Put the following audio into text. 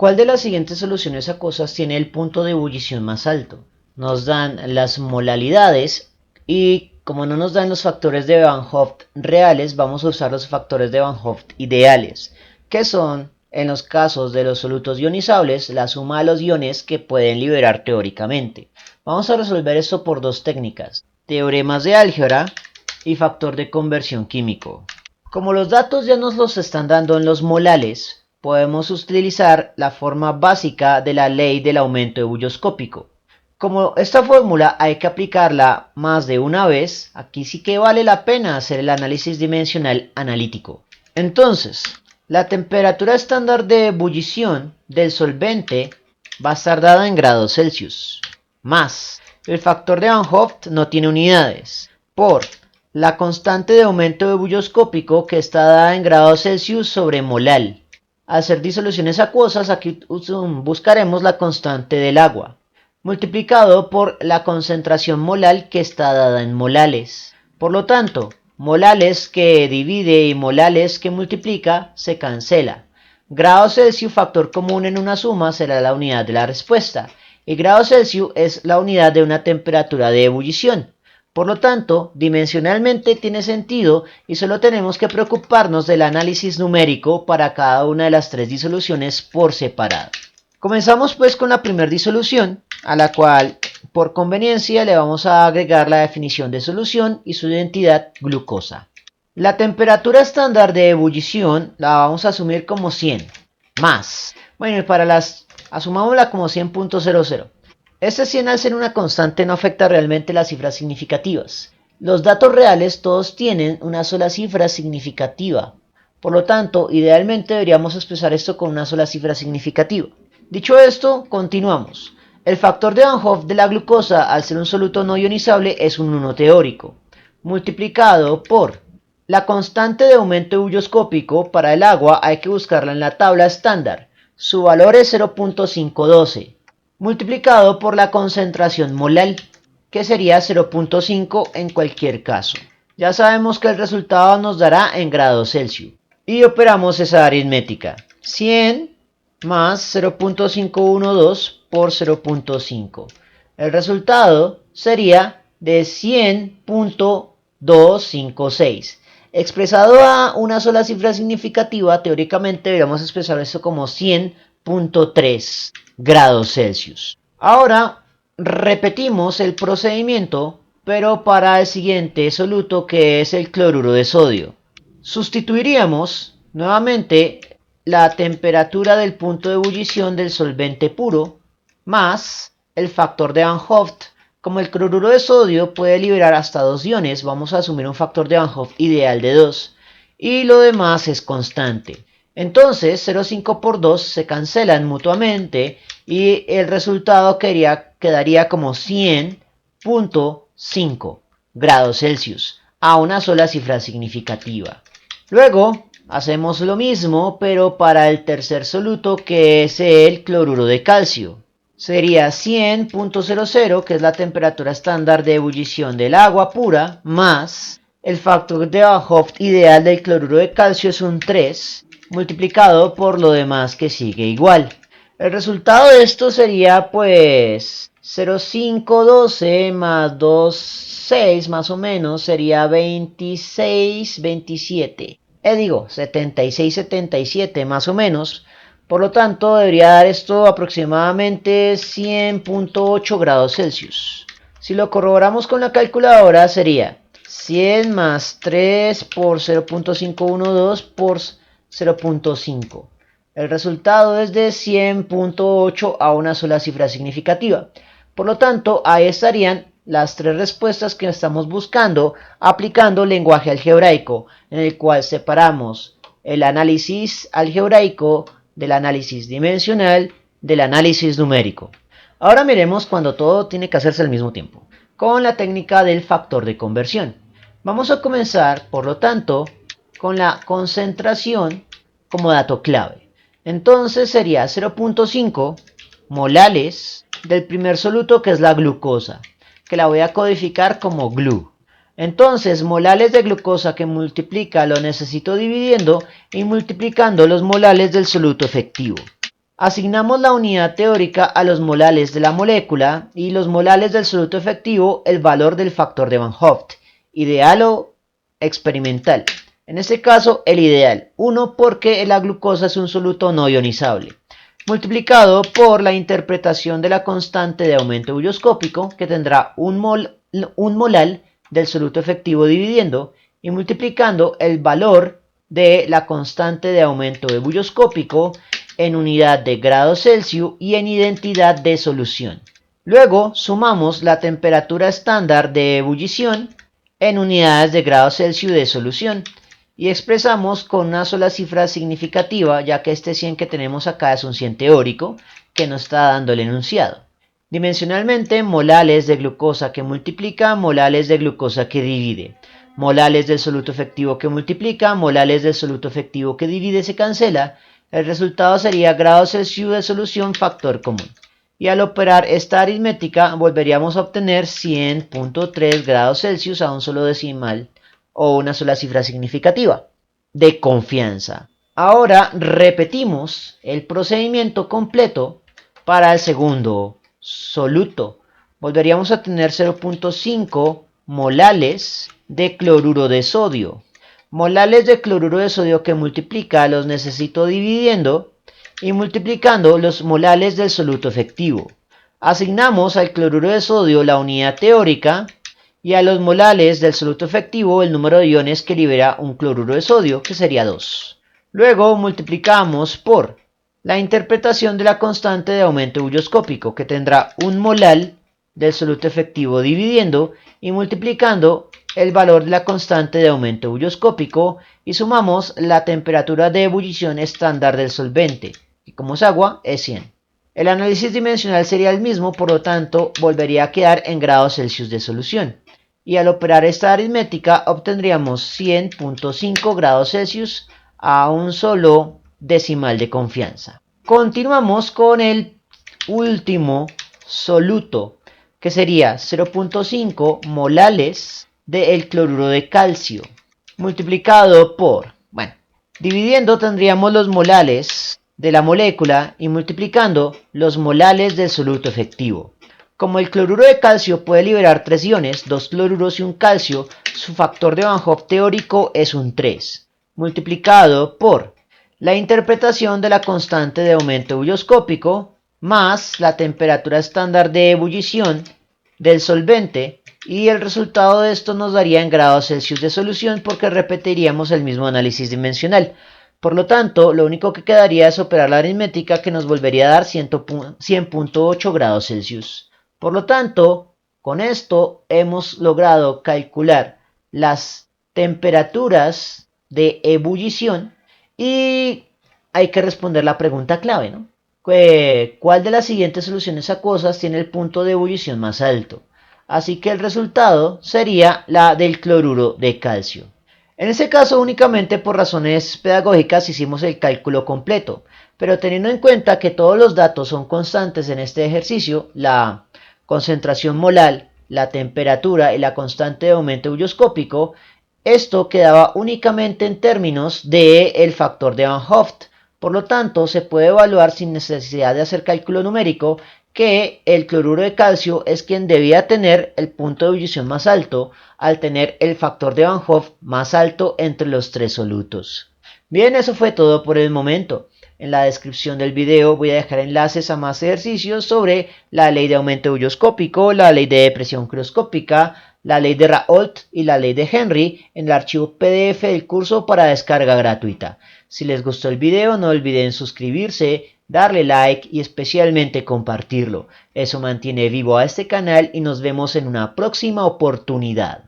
¿Cuál de las siguientes soluciones acuosas tiene el punto de ebullición más alto? Nos dan las molalidades y como no nos dan los factores de Van Hoff reales, vamos a usar los factores de Van Hoff ideales, que son, en los casos de los solutos ionizables, la suma de los iones que pueden liberar teóricamente. Vamos a resolver esto por dos técnicas: teoremas de álgebra y factor de conversión químico. Como los datos ya nos los están dando en los molales, podemos utilizar la forma básica de la ley del aumento ebullioscópico. Como esta fórmula hay que aplicarla más de una vez, aquí sí que vale la pena hacer el análisis dimensional analítico. Entonces, la temperatura estándar de ebullición del solvente va a estar dada en grados Celsius, más el factor de Van Hoff no tiene unidades, por la constante de aumento ebullioscópico que está dada en grados Celsius sobre molal. Al hacer disoluciones acuosas, aquí buscaremos la constante del agua, multiplicado por la concentración molal que está dada en molales. Por lo tanto, molales que divide y molales que multiplica se cancela. Grados Celsius, factor común en una suma, será la unidad de la respuesta, y grados Celsius es la unidad de una temperatura de ebullición. Por lo tanto, dimensionalmente tiene sentido y solo tenemos que preocuparnos del análisis numérico para cada una de las tres disoluciones por separado. Comenzamos pues con la primera disolución, a la cual por conveniencia le vamos a agregar la definición de solución y su identidad glucosa. La temperatura estándar de ebullición la vamos a asumir como 100 más. Bueno, y para asumámosla como 100.00. Este 100 al ser una constante no afecta realmente las cifras significativas. Los datos reales todos tienen una sola cifra significativa. Por lo tanto, idealmente deberíamos expresar esto con una sola cifra significativa. Dicho esto, continuamos. El factor de Van Hoff de la glucosa, al ser un soluto no ionizable, es un 1 teórico, multiplicado por la constante de aumento ebullioscópico. Para el agua hay que buscarla en la tabla estándar. Su valor es 0.512, multiplicado por la concentración molal, que sería 0.5 en cualquier caso. Ya sabemos que el resultado nos dará en grados Celsius. Y operamos esa aritmética. 100 más 0.512 por 0.5. El resultado sería de 100.256. Expresado a una sola cifra significativa, teóricamente deberíamos expresar esto como 100.3 grados Celsius. Ahora repetimos el procedimiento, pero para el siguiente soluto, que es el cloruro de sodio. Sustituiríamos nuevamente la temperatura del punto de ebullición del solvente puro más el factor de Van Hoff. Como el cloruro de sodio puede liberar hasta 2 iones, vamos a asumir un factor de Van Hoff ideal de 2 y lo demás es constante. Entonces 0,5 por 2 se cancelan mutuamente y el resultado quedaría como 100.5 grados Celsius a una sola cifra significativa. Luego hacemos lo mismo, pero para el tercer soluto, que es el cloruro de calcio. Sería 100.00, que es la temperatura estándar de ebullición del agua pura, más el factor de Van Hoff ideal del cloruro de calcio es un 3, multiplicado por lo demás que sigue igual. El resultado de esto sería pues 0,512 más 2,6 más o menos, sería 26,27. 76,77 más o menos. Por lo tanto, debería dar esto aproximadamente 100.8 grados Celsius. Si lo corroboramos con la calculadora, sería 100 más 3 por 0.512 por 0.5. El resultado es de 100.8 a una sola cifra significativa. Por lo tanto, ahí estarían las tres respuestas que estamos buscando aplicando lenguaje algebraico, en el cual separamos el análisis algebraico del análisis dimensional del análisis numérico. Ahora miremos cuando todo tiene que hacerse al mismo tiempo, con la técnica del factor de conversión. Vamos a comenzar, por lo tanto, con la concentración como dato clave. Entonces sería 0.5 molales del primer soluto, que es la glucosa, que la voy a codificar como GLU. Entonces, molales de glucosa que multiplica lo necesito dividiendo y multiplicando los molales del soluto efectivo. Asignamos la unidad teórica a los molales de la molécula y los molales del soluto efectivo el valor del factor de Van Hoff, ideal o experimental. En este caso, el ideal, 1 porque la glucosa es un soluto no ionizable, multiplicado por la interpretación de la constante de aumento bulloscópico, que tendrá un molal del soluto efectivo dividiendo y multiplicando el valor de la constante de aumento de bulloscópico en unidad de grado Celsius y en identidad de solución. Luego sumamos la temperatura estándar de ebullición en unidades de grado Celsius de solución y expresamos con una sola cifra significativa, ya que este 100 que tenemos acá es un 100 teórico que nos está dando el enunciado. Dimensionalmente, molales de glucosa que multiplica, molales de glucosa que divide. Molales del soluto efectivo que multiplica, molales del soluto efectivo que divide se cancela. El resultado sería grado Celsius de solución factor común. Y al operar esta aritmética volveríamos a obtener 100.3 grados Celsius a un solo decimal o una sola cifra significativa de confianza. Ahora repetimos el procedimiento completo para el segundo soluto. Volveríamos a tener 0.5 molales de cloruro de sodio. Molales de cloruro de sodio que multiplica los necesito dividiendo y multiplicando los molales del soluto efectivo. Asignamos al cloruro de sodio la unidad teórica y a los molales del soluto efectivo el número de iones que libera un cloruro de sodio, que sería 2. Luego multiplicamos por la interpretación de la constante de aumento bulloscópico, que tendrá un molal del soluto efectivo dividiendo y multiplicando el valor de la constante de aumento bulloscópico y sumamos la temperatura de ebullición estándar del solvente, que como es agua es 100. El análisis dimensional sería el mismo, por lo tanto volvería a quedar en grados Celsius de solución. Y al operar esta aritmética obtendríamos 100.5 grados Celsius a un solo decimal de confianza. Continuamos con el último soluto, que sería 0.5 molales del cloruro de calcio multiplicado por, dividiendo tendríamos los molales de la molécula y multiplicando los molales del soluto efectivo. Como el cloruro de calcio puede liberar 3 iones, 2 cloruros y un calcio, su factor de Van Hoff teórico es un 3, multiplicado por la interpretación de la constante de aumento bulloscópico más la temperatura estándar de ebullición del solvente, y el resultado de esto nos daría en grados Celsius de solución porque repetiríamos el mismo análisis dimensional. Por lo tanto, lo único que quedaría es operar la aritmética, que nos volvería a dar 100.8 grados Celsius. Por lo tanto, con esto hemos logrado calcular las temperaturas de ebullición y hay que responder la pregunta clave, ¿no? ¿Cuál de las siguientes soluciones acuosas tiene el punto de ebullición más alto? Así que el resultado sería la del cloruro de calcio. En este caso, únicamente por razones pedagógicas hicimos el cálculo completo, pero teniendo en cuenta que todos los datos son constantes en este ejercicio, la concentración molar, la temperatura y la constante de aumento bulloscópico, esto quedaba únicamente en términos del factor de Van Hoff. Por lo tanto, se puede evaluar sin necesidad de hacer cálculo numérico que el cloruro de calcio es quien debía tener el punto de ebullición más alto al tener el factor de Van Hoff más alto entre los 3 solutos. Bien, eso fue todo por el momento. En la descripción del video voy a dejar enlaces a más ejercicios sobre la ley de aumento bulloscópico, la ley de depresión crioscópica, la ley de Raoult y la ley de Henry en el archivo PDF del curso para descarga gratuita. Si les gustó el video, no olviden suscribirse, darle like y especialmente compartirlo. Eso mantiene vivo a este canal y nos vemos en una próxima oportunidad.